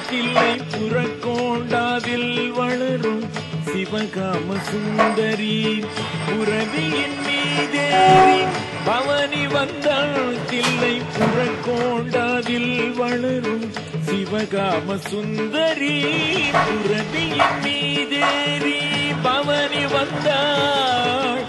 தில்லை புறக்கோண்டாவில் வளரும் சிவகாம சுந்தரி புரவியின் மீதேறி பவனி வந்தாள். தில்லை புறக்கோண்டாவில் வளரும் சிவகாம சுந்தரி புரவியின் மீதேறி பவனி வந்தாள்.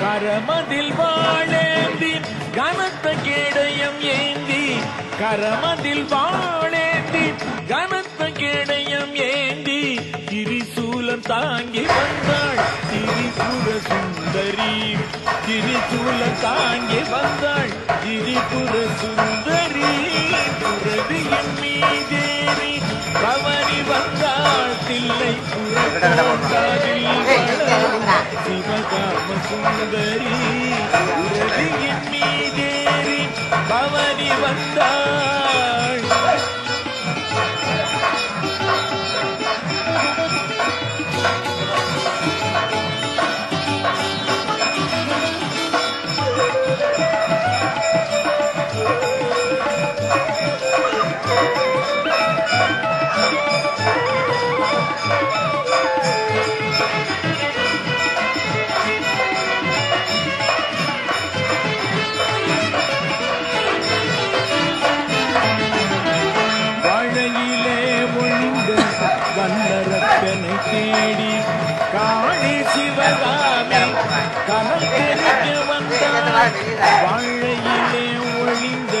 கரமதில் வாழேந்தி கனத்த கேடயம் ஏந்தி கரமதில் வாழேந்தி கனத்த கேடயம் ஏந்தி திரிசூலம் தாங்கி வந்தாள். திரிபுர சுந்தரி திரிசூலம் தாங்கி வந்தாள். திரிபுர சுந்தரி புரவியின் மீதேறி பவனி வந்தாள். தில்லை புறக்கோண்டாவில் வளரும் சிவகாம சுந்தரி புரவியின் மீதேறி பவனி வந்தாள். வல்லரக்கனை தேடி காளி சிவகாமி கனகரிக்க வந்தாள். வாழையிலே ஒளிந்த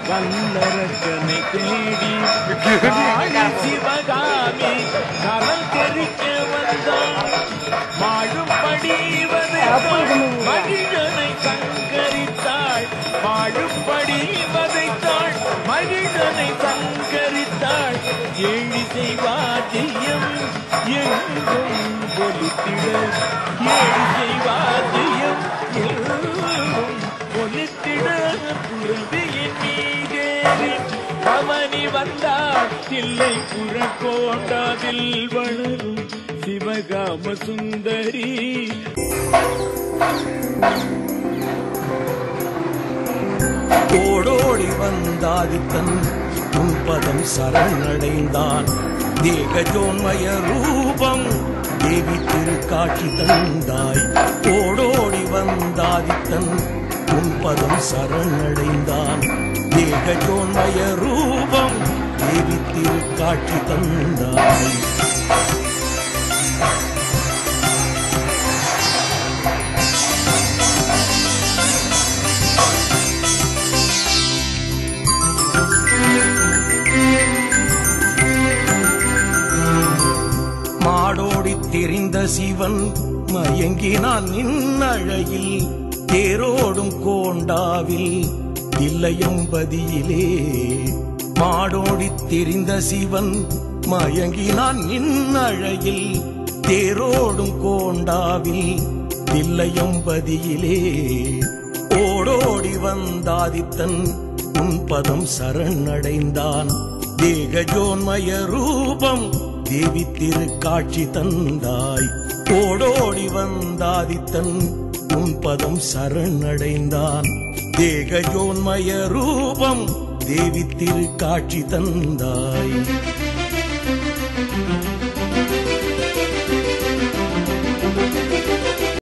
வல்லரக்கனை தேடி காளி சிவகாமி கனகரிக்க வந்தாள். வாழும்படி வதைத்தாள் மகிழனை சங்கரித்தாள். வாழும்படி வதைத்தாள் மகிழனை சங்கரித்தாள். ஏழிசை வாத்தியம் எங்கும் ஒலித்திட ஏழிசை வாத்தியம் எங்கும் ஒலித்திட புரவியின் மீதேறி பவனி வந்தாள். தில்லை புறக்கோண்டாவில் வளரும் சிவகாம சுந்தரி. ஓடோடி வந்தாதித்தன் உன்பதம் சரணடைந்தான். தேகஜோன்மய ரூபம் தேவி திருக்காட்சி தந்தாய். ஓடோடி வந்தாதித்தன் உன்பதம் சரணடைந்தான். தேகஜோன்மய ரூபம் தேவி திருக்காட்சி தந்தாய். மாடோடி தெரிந்த சிவன் மயங்கினான் நின்னழகில். தேரோடும் கோண்டாவில் தில்லையம்பதியிலே மாடோடி தெரிந்த சிவன் மயங்கினான் நின்னழகில். தேரோடும் கோண்டாவில் தில்லையம்பதியிலே ஓடோடி வந்தாதித்தன் உன்பதம் சரணடைந்தான். தேகஜோன்மய ரூபம் தேவி திருக்காட்சி தந்தாய். ஓடோடி வந்தாதித்தன் உன்பதம் சரணடைந்தான். தேகஜோன்மய ரூபம் தேவி திருக்காட்சி தந்தாய்.